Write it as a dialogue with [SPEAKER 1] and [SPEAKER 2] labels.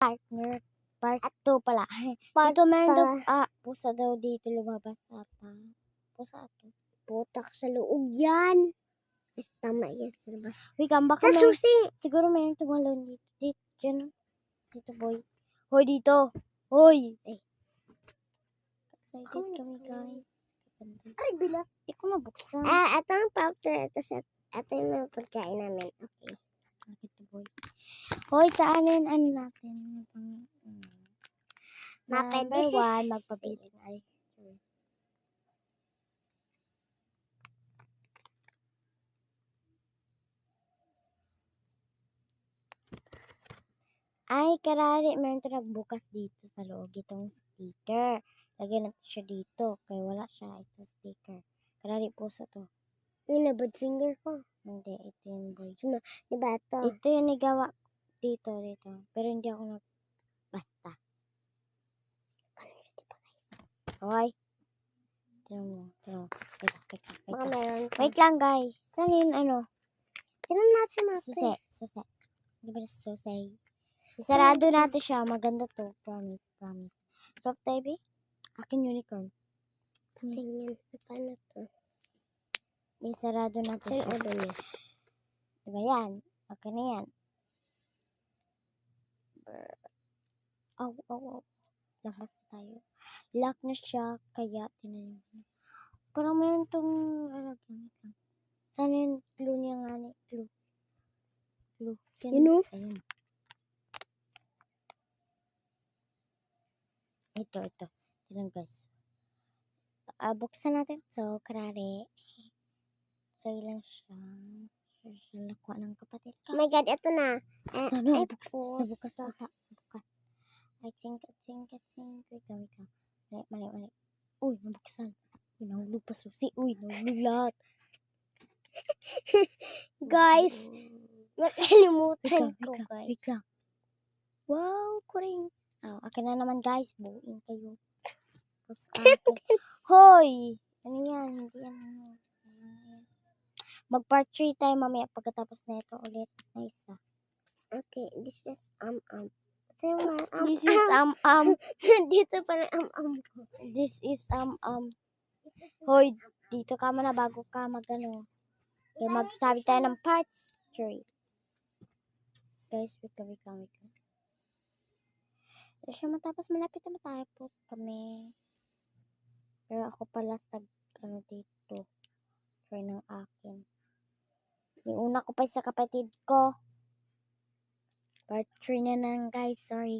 [SPEAKER 1] partner. Part 2 pala. Dito meron daw, pusa daw dito lumabas ata. Pusa to.
[SPEAKER 2] Putak sa loob yan. Tama yan sa labas.
[SPEAKER 1] Wait, baka
[SPEAKER 2] Sa
[SPEAKER 1] may,
[SPEAKER 2] susi.
[SPEAKER 1] siguro mayroong tumalon dito. Dito, dyan. Dito, boy. Hoy, dito. Hoy. Excited kami, guys.
[SPEAKER 2] Ay, bila.
[SPEAKER 1] Hindi ko mabuksan.
[SPEAKER 2] Ito ang powder. Ito yung mga pagkain namin. Okay.
[SPEAKER 1] Ito, boy. Hoy, saan yun? Ano natin?
[SPEAKER 2] Maped,
[SPEAKER 1] Number
[SPEAKER 2] this is
[SPEAKER 1] 1, magpabili. Ay, ay, karari, meron ito nagbukas dito sa loob. Itong sticker. Lagyan natin siya dito. Kaya wala siya. Ito sticker. Karari pusa to.
[SPEAKER 2] Yung nabad finger ko.
[SPEAKER 1] Hindi, ito yung boy.
[SPEAKER 2] Diba ito?
[SPEAKER 1] Ito yung nagawa dito. Pero hindi ako basta. Okay? Tignan mo. Wait lang, guys. Saan yun, ano?
[SPEAKER 2] Tignan natin
[SPEAKER 1] Susi. Di ba susi? Isarado natin siya. Maganda to. Promise. Soft baby? Akin unicorn.
[SPEAKER 2] Tingnan. Paano to?
[SPEAKER 1] Isarado natin siya.
[SPEAKER 2] Saan niya?
[SPEAKER 1] Diba yan? Okay na yan. Lakas tayo. Lock na siya. Kaya, tinanin mo. Parang mayroon tong, Sana yung clue niya nga ni? Clue.
[SPEAKER 2] Yun o?
[SPEAKER 1] Ayun. Ito. Tignan guys. Buksan natin. So, karare. So, ilang siya. Siya nakuha ng kapatid ka.
[SPEAKER 2] Oh my God, ito na.
[SPEAKER 1] Nabukas. I think. Wait lang. Mali. Uy, nabuksan. Uy, nahulog pa susi. Uy, nahulog lahat.
[SPEAKER 2] Guys, nakalimutan ko, guys.
[SPEAKER 1] Wait lang. Wow, kuring. Akin na naman, guys. Buuin kayo. Tapos, hoy! Ano yan? Hindi yan. Mag-part 3 tayo mamaya pagkatapos na ito ulit na isa.
[SPEAKER 2] Okay, this is
[SPEAKER 1] This is
[SPEAKER 2] Dito pala ko.
[SPEAKER 1] This is Hoy, dito ka muna bago ka magano. Kaya magsabi tayo ng parts 3. Guys, wait lang. Siya matapos malapit na matapos kami. Pero ako pala dito. Try ng akin. Yung una ko pa sa kapatid ko. Part 3 na guys, sorry.